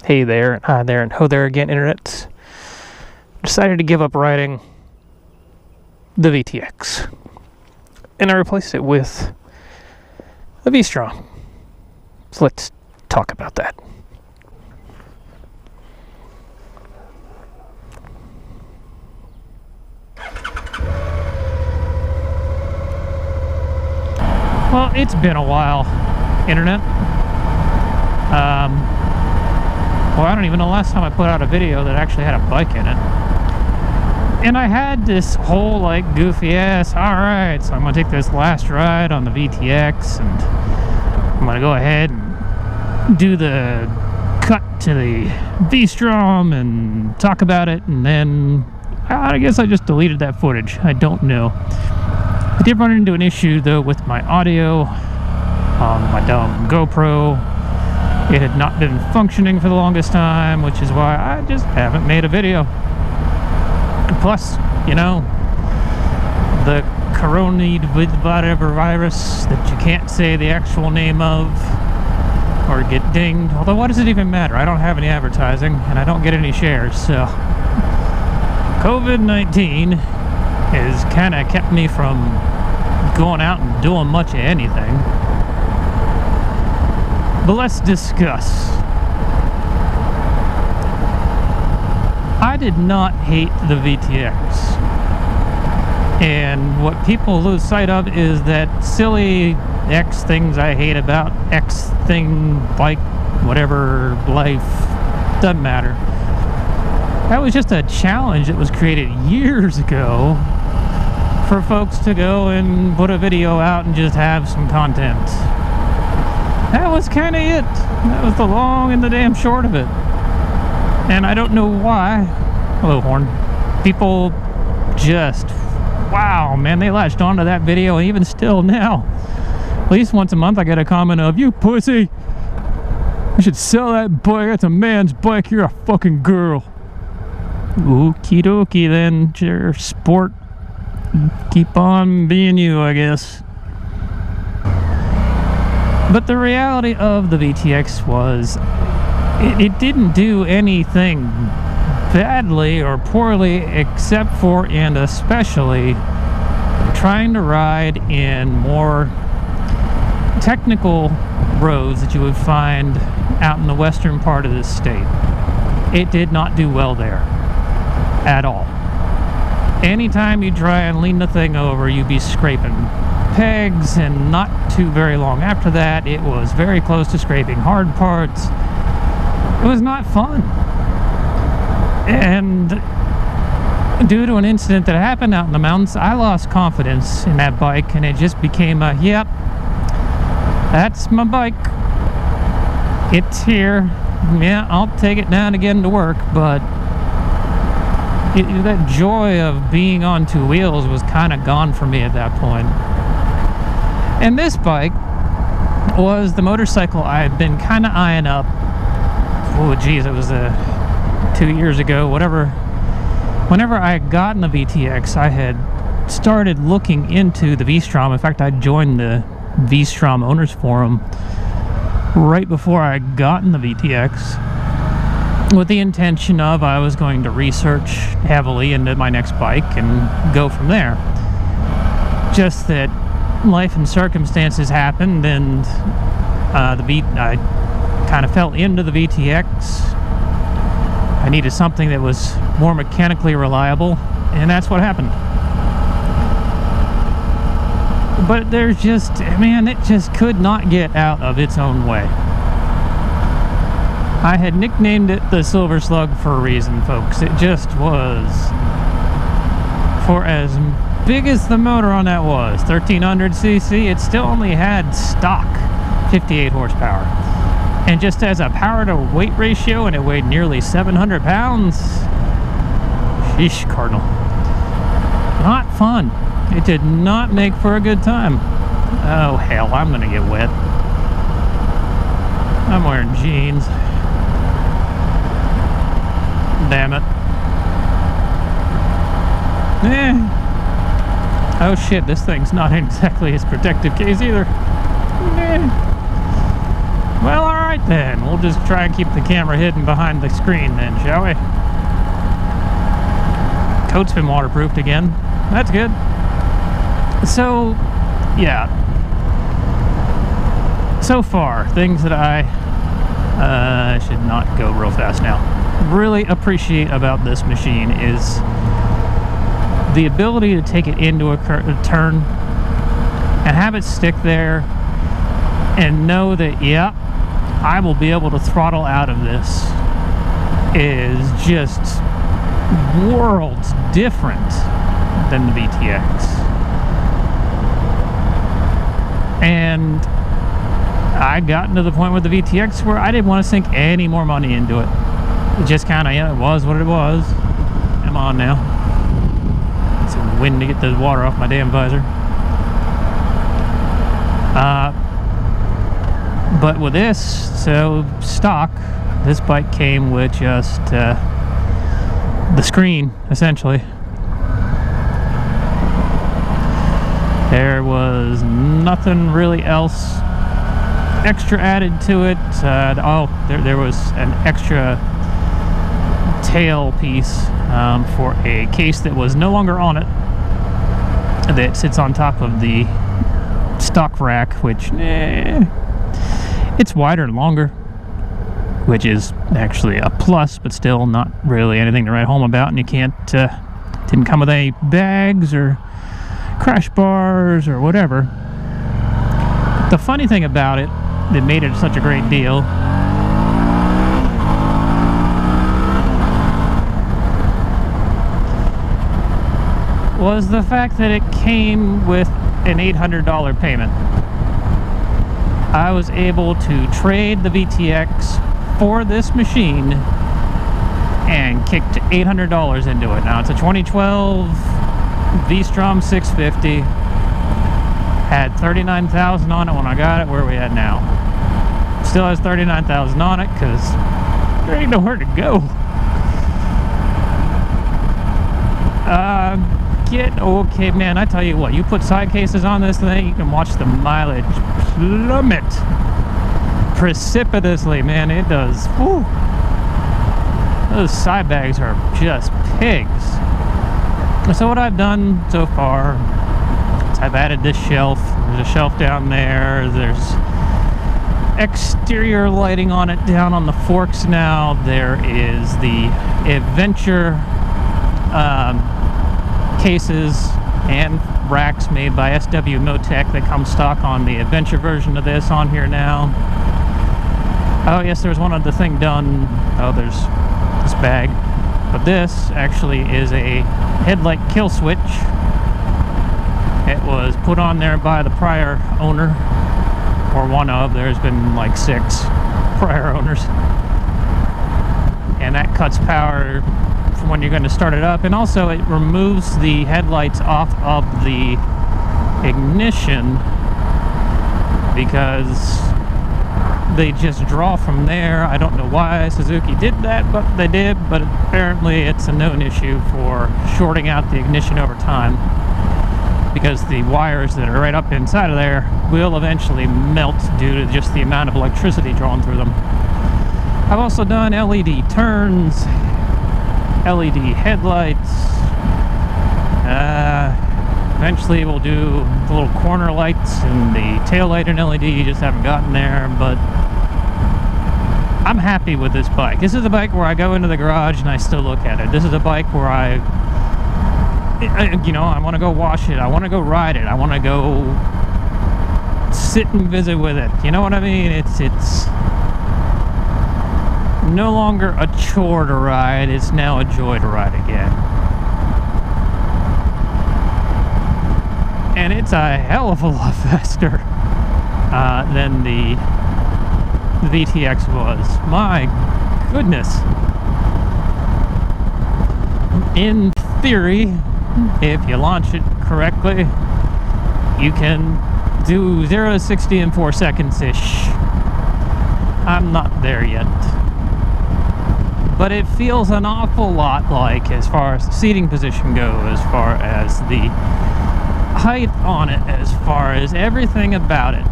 Hey there, and hi there, and ho there again, Internet. Decided to give up riding the VTX. And I replaced it with a V-Strom. So let's talk about that. Well, it's been a while, Internet. Well, I don't even know the last time I put out a video that actually had a bike in it. And I had this whole, like, goofy ass, alright, so I'm gonna take this last ride on the VTX, and I'm gonna go ahead and do the cut to the V-Strom and talk about it, and then I guess I just deleted that footage. I don't know. I did run into an issue, though, with my audio on my dumb GoPro. It had not been functioning for the longest time, which is why I just haven't made a video. And plus, you know, the corona whatever virus that you can't say the actual name of or get dinged. Although, what does it even matter? I don't have any advertising and I don't get any shares, so COVID-19 has kind of kept me from going out and doing much of anything. But let's discuss. I did not hate the VTX. And what people lose sight of is that silly X things I hate about X thing, bike, whatever, life, doesn't matter. That was just a challenge that was created years ago for folks to go and put a video out and just have some content. That was kind of it. That was the long and the damn short of it. And I don't know why. Hello, Horn. People just, wow, man, they latched onto that video, and even still now, at least once a month I get a comment of, you pussy, you should sell that bike, that's a man's bike, you're a fucking girl. Okie dokie then, your sport. Keep on being you, I guess. But the reality of the VTX was it didn't do anything badly or poorly except for and especially trying to ride in more technical roads that you would find out in the western part of this state. It did not do well there at all. Anytime you try and lean the thing over, you'd be scraping pegs, and not too very long after that it was very close to scraping hard parts. It was not fun, and due to an incident that happened out in the mountains, I lost confidence in that bike, and it just became a, yep, that's my bike, it's here, yeah, I'll take it now and again to work, but that joy of being on two wheels was kind of gone for me at that point. And this bike was the motorcycle I had been kind of eyeing up. Oh, geez, it was 2 years ago, whatever. Whenever I had gotten the VTX, I had started looking into the V-Strom. In fact, I joined the V-Strom Owners Forum right before I had gotten the VTX, with the intention of I was going to research heavily into my next bike and go from there. Just that life and circumstances happened, and I kind of fell into the VTX. I needed something that was more mechanically reliable, and that's what happened. But there's just, man, it just could not get out of its own way. I had nicknamed it the Silver Slug for a reason, folks. It just was, for as big as the motor on that was, 1300cc, it still only had stock 58 horsepower. And just as a power to weight ratio, and it weighed nearly 700 pounds, sheesh, Cardinal. Not fun. It did not make for a good time. Oh hell, I'm gonna get wet. I'm wearing jeans. Damn it. Oh shit, this thing's not exactly its protective case either. Well, alright. Alright then, we'll just try and keep the camera hidden behind the screen then, shall we? Coat's been waterproofed again. That's good. So, yeah. So far, things that I should not go real fast now. Really appreciate about this machine is the ability to take it into a turn and have it stick there and know that, yeah, I will be able to throttle out of this is just worlds different than the VTX. And I gotten to the point with the VTX where I didn't want to sink any more money into it. It just kind of, yeah, it was what it was. I'm on now. Need some wind to get the water off my damn visor. But with this, so stock, this bike came with just the screen, essentially. There was nothing really else extra added to it. There was an extra tail piece for a case that was no longer on it, that sits on top of the stock rack, which it's wider and longer, which is actually a plus, but still not really anything to write home about. And you can't didn't come with any bags or crash bars or whatever. The funny thing about it that made it such a great deal was the fact that it came with an $800 payment. I was able to trade the VTX for this machine and kicked $800 into it. Now it's a 2012 V-Strom 650. Had 39,000 on it when I got it. Where are we at now? Still has 39,000 on it because there ain't nowhere to go. Okay, man, I tell you what, you put side cases on this thing, you can watch the mileage plummet precipitously, man. It does. Whew. Those side bags are just pigs. So what I've done so far is I've added this shelf. There's a shelf down there. There's exterior lighting on it down on the forks now. There is the Adventure cases and racks made by SW Motec that come stock on the Adventure version of this on here now. Oh yes, there's one other thing done. Oh, there's this bag. But this actually is a headlight kill switch. It was put on there by the prior owner, or one of. There's been like 6 prior owners. And that cuts power from when you're going to start it up, and also it removes the headlights off of the ignition because they just draw from there. I don't know why Suzuki did that, but they did. But apparently it's a known issue for shorting out the ignition over time, because the wires that are right up inside of there will eventually melt due to just the amount of electricity drawn through them. I've also done LED turns, LED headlights. Eventually we'll do the little corner lights and the tail light and LED. You just haven't gotten there, but I'm happy with this bike. This is a bike where I go into the garage and I still look at it. This is a bike where I want to go wash it. I want to go ride it. I want to go sit and visit with it. You know what I mean? It's no longer a chore to ride. It's now a joy to ride again. And it's a hell of a lot faster than the VTX was. My goodness. In theory, if you launch it correctly, you can do 0 to 60 in 4 seconds-ish. I'm not there yet. But it feels an awful lot like, as far as the seating position goes, as far as the height on it, as far as everything about it.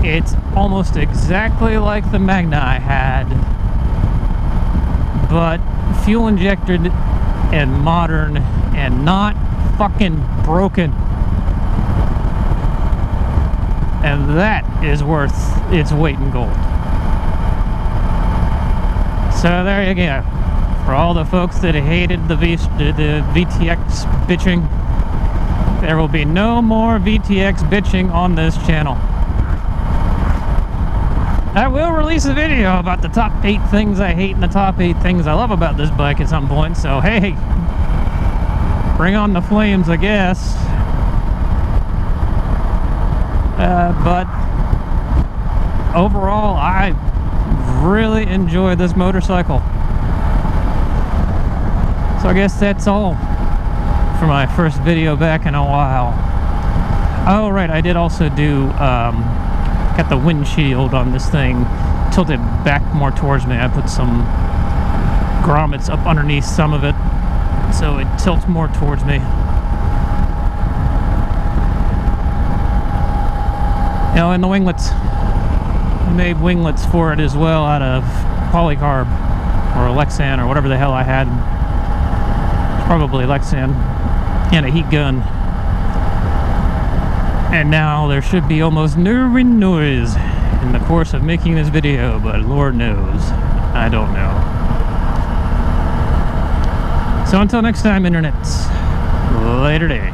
It's almost exactly like the Magna I had, but fuel injected and modern and not fucking broken. And that is worth its weight in gold. So there you go. For all the folks that hated the VTX bitching, there will be no more VTX bitching on this channel. I will release a video about the top 8 things I hate and the top 8 things I love about this bike at some point, so hey, bring on the flames, I guess. But overall, I really enjoy this motorcycle. So I guess that's all for my first video back in a while. Oh right, I did also do got the windshield on this thing tilted back more towards me. I put some grommets up underneath some of it so it tilts more towards me. You know, and the winglets, I made winglets for it as well out of polycarb or Lexan or whatever the hell I had. Probably Lexan, and a heat gun. And now there should be almost no wind noise in the course of making this video, but Lord knows, I don't know. So until next time, internets, later day.